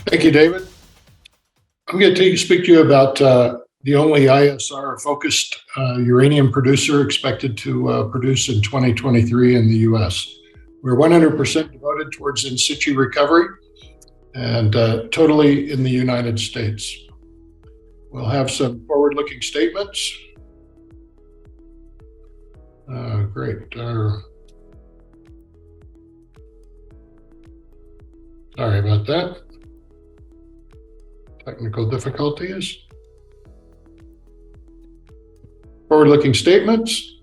Thank you, David. I'm going to speak to you about the only ISR-focused uranium producer expected to produce in 2023 in the U.S. We're 100% devoted towards in situ recovery and totally in the United States. We'll have some forward-looking statements. Great. Sorry about that. Technical difficulties. Forward-looking statements.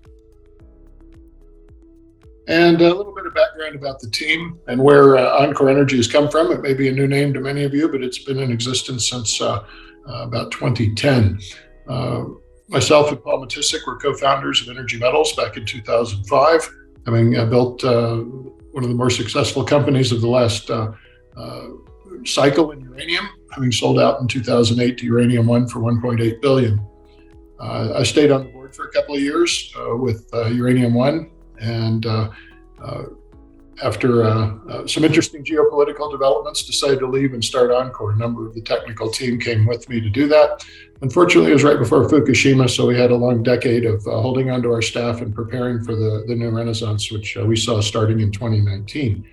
And a little bit of background about the team and where enCore Energy has come from. It may be a new name to many of you, but it's been in existence since about 2010. Myself and Paul Matisic were co-founders of Energy Metals back in 2005, having built one of the more successful companies of the last cycle in uranium, having sold out in 2008 to Uranium One for $1.8 billion. I stayed on the board for a couple of years with Uranium One, and after some interesting geopolitical developments, decided to leave and start enCore. A number of the technical team came with me to do that. Unfortunately, it was right before Fukushima, so we had a long decade of holding onto our staff and preparing for the new renaissance, which we saw starting in 2019.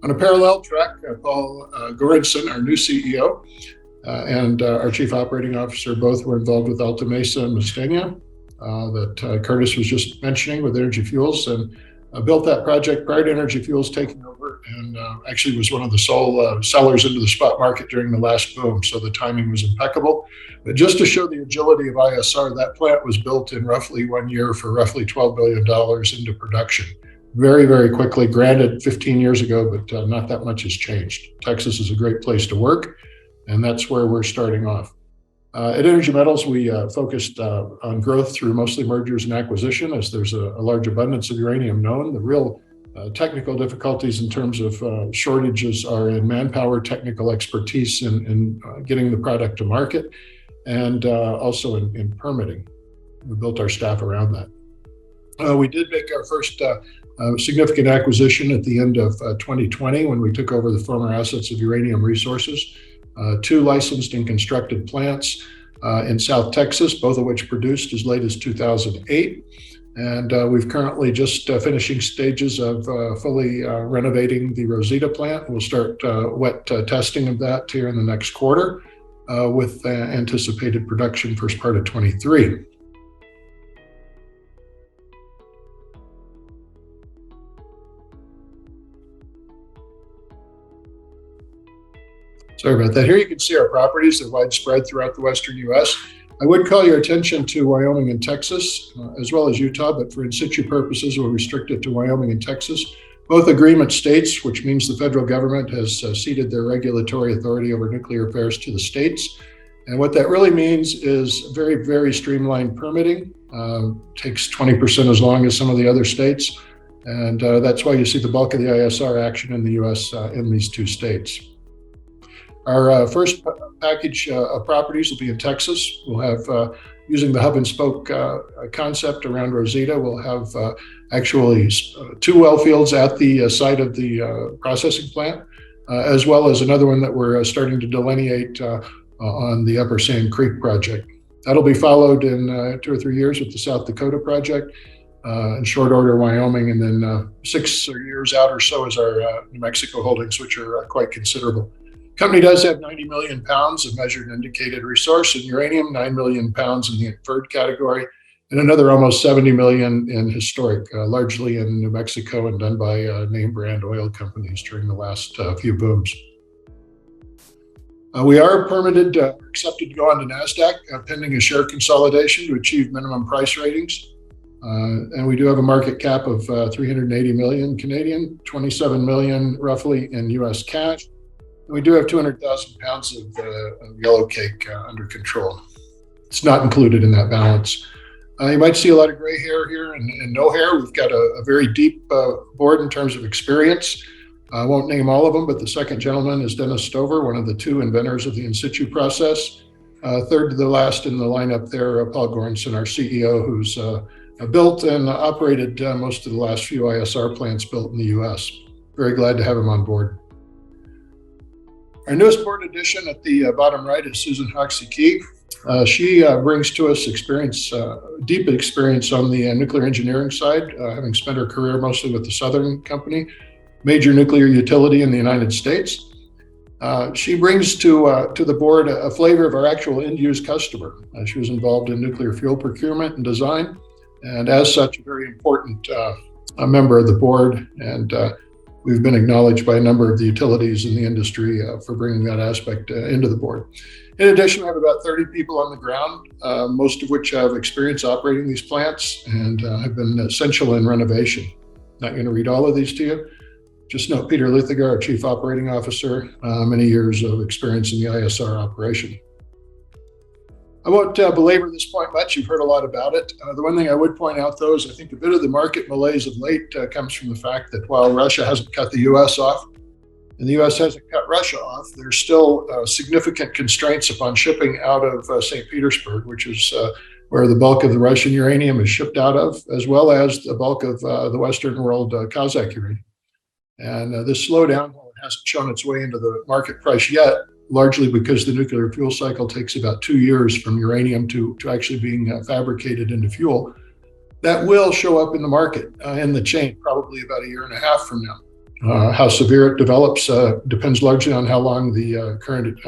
On a parallel track, Paul Goranson, our new CEO, and our Chief Operating Officer both were involved with Alta Mesa and Mustang that Curtis was just mentioning with Energy Fuels, and built that project prior to Energy Fuels taking over, and actually was one of the sole sellers into the spot market during the last boom, so the timing was impeccable. But just to show the agility of ISR, that plant was built in roughly 1 year for roughly $12 billion into production. Very, very quickly, granted 15 years ago, but not that much has changed. Texas is a great place to work, and that's where we're starting off. At Energy Metals, we focused on growth through mostly mergers and acquisition, as there's a large abundance of uranium known. The real technical difficulties in terms of shortages are in manpower, technical expertise in getting the product to market, and also in permitting. We built our staff around that. We did make our first significant acquisition at the end of 2020 when we took over the former assets of Uranium Resources. 2 licensed and constructed plants in South Texas, both of which produced as late as 2008. And we've currently just finishing stages of fully renovating the Rosita plant. We'll start wet testing of that here in the next quarter with anticipated production first part of 23. Sorry about that. Here you can see our properties. They're widespread throughout the western U.S. I would call your attention to Wyoming and Texas, as well as Utah, but for in situ purposes, we'll restrict it to Wyoming and Texas. Both agreement states, which means the federal government has ceded their regulatory authority over nuclear affairs to the states. And what that really means is very, very streamlined permitting. Takes 20% as long as some of the other states. And that's why you see the bulk of the ISR action in the U.S. In these 2 states. Our first package of properties will be in Texas. We'll have, using the hub and spoke concept around Rosita, we'll have actually 2 well fields at the site of the processing plant, as well as another one that we're starting to delineate on the Upper Sand Creek project. That'll be followed in 2 or 3 years with the South Dakota project, in short order Wyoming, and then 6 years out or so is our New Mexico holdings, which are quite considerable. Company does have 90 million pounds of measured and indicated resource in uranium, 9 million pounds in the inferred category, and another almost 70 million in historic, largely in New Mexico and done by name brand oil companies during the last few booms. We are permitted, accepted to go on to NASDAQ, pending a share consolidation to achieve minimum price ratings. And we do have a market cap of 380 million Canadian, 27 million roughly in US cash. We do have 200,000 pounds of yellow cake under control. It's not included in that balance. You might see a lot of gray hair here and no hair. We've got a very deep board in terms of experience. I won't name all of them, but the second gentleman is Dennis Stover, one of the 2 inventors of the in situ process. Third to the last in the lineup there, Paul Goranson, our CEO, who's built and operated most of the last few ISR plants built in the US. Very glad to have him on board. Our newest board addition at the bottom right is Susan Hoxie-Key. She brings to us deep experience on the nuclear engineering side, having spent her career mostly with the Southern Company, major nuclear utility in the United States. She brings to the board a flavor of our actual end-use customer. She was involved in nuclear fuel procurement and design, and as such, a very important a member of the board. And we've been acknowledged by a number of the utilities in the industry for bringing that aspect into the board. In addition, we have about 30 people on the ground, most of which have experience operating these plants and have been essential in renovation. Not going to read all of these to you. Just note Peter Luthiger, our Chief Operating Officer, many years of experience in the ISR operation. I won't belabor this point much. You've heard a lot about it. The one thing I would point out, though, is I think a bit of the market malaise of late comes from the fact that while Russia hasn't cut the U.S. off, and the U.S. hasn't cut Russia off, there's still significant constraints upon shipping out of St. Petersburg, which is where the bulk of the Russian uranium is shipped out of, as well as the bulk of the Western world Kazakh uranium. And this slowdown, while it hasn't shown its way into the market price yet, largely because the nuclear fuel cycle takes about 2 years from uranium to actually being fabricated into fuel, that will show up in the market, in the chain, probably about 1.5 years from now. How severe it develops depends largely on how long the current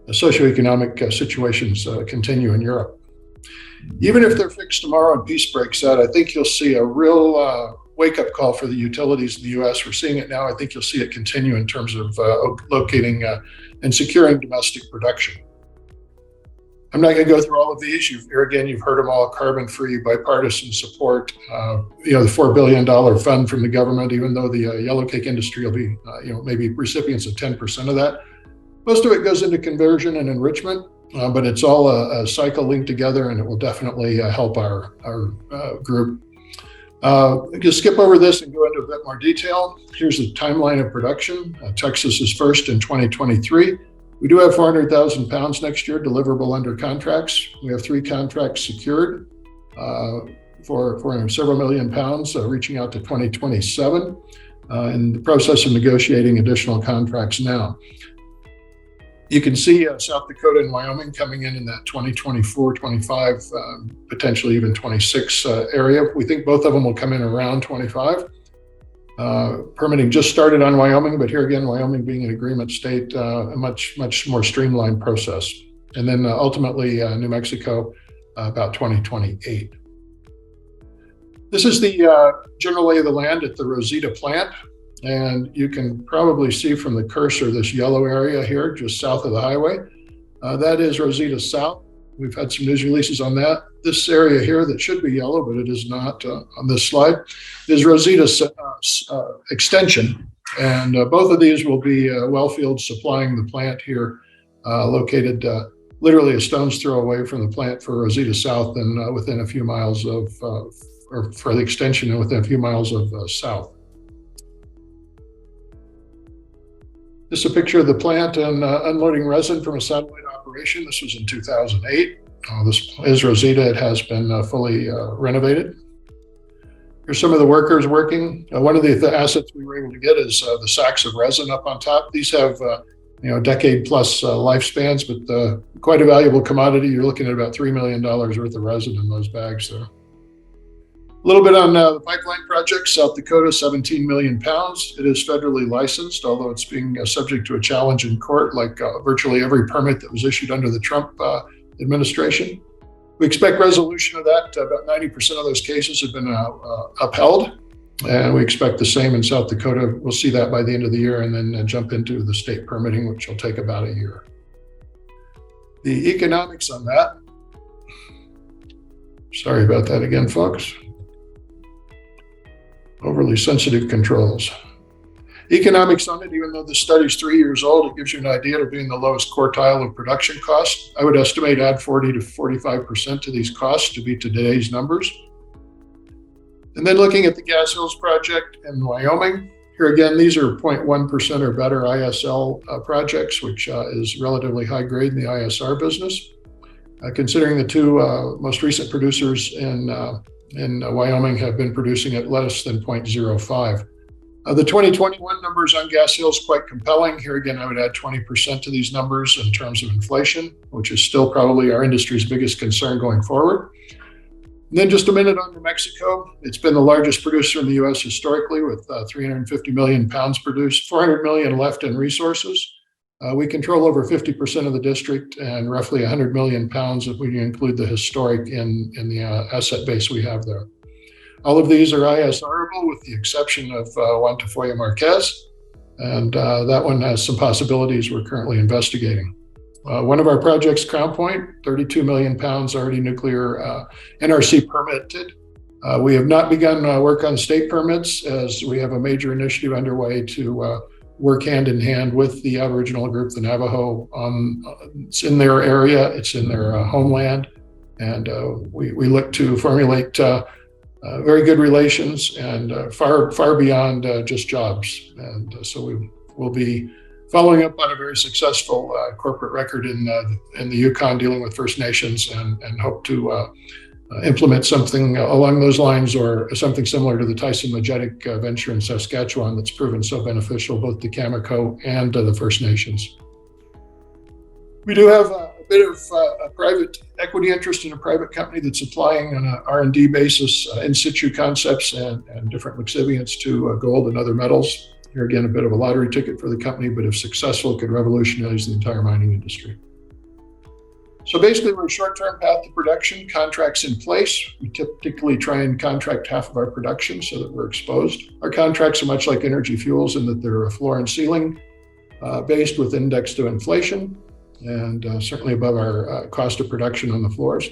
socioeconomic situations continue in Europe. Even if they're fixed tomorrow and peace breaks out, I think you'll see a real wake-up call for the utilities in the U.S. We're seeing it now. I think you'll see it continue in terms of locating and securing domestic production. I'm not going to go through all of these. You've heard them all: carbon-free, bipartisan support. The $4 billion fund from the government, even though the yellowcake industry will be, maybe recipients of 10% of that. Most of it goes into conversion and enrichment, but it's all a cycle linked together, and it will definitely help our group. Just skip over this and go into a bit more detail. Here's the timeline of production. Texas is first in 2023. We do have 400,000 pounds next year, deliverable under contracts. We have 3 contracts secured for several million pounds, reaching out to 2027, in the process of negotiating additional contracts now. You can see South Dakota and Wyoming coming in that 2024, 25, potentially even 26 area. We think both of them will come in around 25. Permitting just started on Wyoming, but here again, Wyoming being an agreement state, a much more streamlined process. And then ultimately New Mexico, about 2028. This is the general lay of the land at the Rosita plant. And you can probably see from the cursor this yellow area here, just south of the highway. That is Rosita South. We've had some news releases on that. This area here that should be yellow, but it is not on this slide, is Rosita Extension. And both of these will be well fields supplying the plant here, located literally a stone's throw away from the plant for Rosita South and within a few miles of, or for the extension and within a few miles of south. This is a picture of the plant and unloading resin from a satellite operation. This was in 2008. This is Rosita. It has been fully renovated. Here's some of the workers working. One of the assets we were able to get is the sacks of resin up on top. These have decade plus lifespans, but quite a valuable commodity. You're looking at about $3 million worth of resin in those bags there. A little bit on the pipeline project. South Dakota, 17 million pounds. It is federally licensed, although it's being subject to a challenge in court, like virtually every permit that was issued under the Trump administration. We expect resolution of that. About 90% of those cases have been upheld, and we expect the same in South Dakota. We'll see that by the end of the year, and then jump into the state permitting, which will take about a year. The economics on that. Sorry about that again, folks. Overly sensitive controls. Economics on it, even though the study's 3 years old, it gives you an idea of being the lowest quartile of production costs. I would estimate add 40 to 45% to these costs to beat today's numbers. And then looking at the Gas Hills project in Wyoming, here again, these are 0.1% or better ISL projects, which is relatively high grade in the ISR business. Considering the two most recent producers in Wyoming have been producing at less than 0.05. The 2021 numbers on Gas Hill is quite compelling. Here again, I would add 20% to these numbers in terms of inflation, which is still probably our industry's biggest concern going forward. And then just a minute on New Mexico. It's been the largest producer in the U.S. historically with 350 million pounds produced, 400 million left in resources. We control over 50% of the district and roughly 100 million pounds if we include the historic in the asset base we have there. All of these are ISRable with the exception of Juan Tafoya Marquez, and that one has some possibilities we're currently investigating. One of our projects, Crown Point, 32 million pounds already nuclear NRC permitted. We have not begun work on state permits as we have a major initiative underway to work hand in hand with the Aboriginal group, the Navajo. It's in their area, it's in their homeland, and we look to formulate very good relations and far beyond just jobs. And so we will be following up on a very successful corporate record in the Yukon dealing with First Nations and hope to implement something along those lines or something similar to the Tyson Majetic venture in Saskatchewan that's proven so beneficial both to Cameco and the First Nations. We do have a bit of a private equity interest in a private company that's applying on an R&D basis in situ concepts and different lixiviants to gold and other metals. Here again, a bit of a lottery ticket for the company, but if successful, it could revolutionize the entire mining industry. So basically, we're a short-term path to production, contracts in place. We typically try and contract half of our production so that we're exposed. Our contracts are much like Energy Fuels in that they're a floor and ceiling based with index to inflation, and certainly above our cost of production on the floors.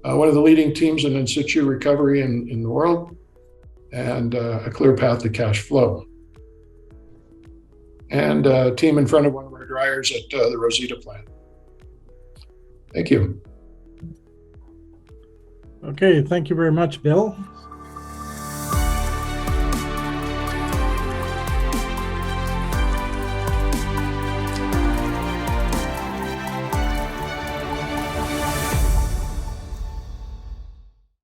One of the leading teams in situ recovery in the world, and a clear path to cash flow. And a team in front of one of our dryers at the Rosita plant. Thank you. Okay, thank you very much, Bill.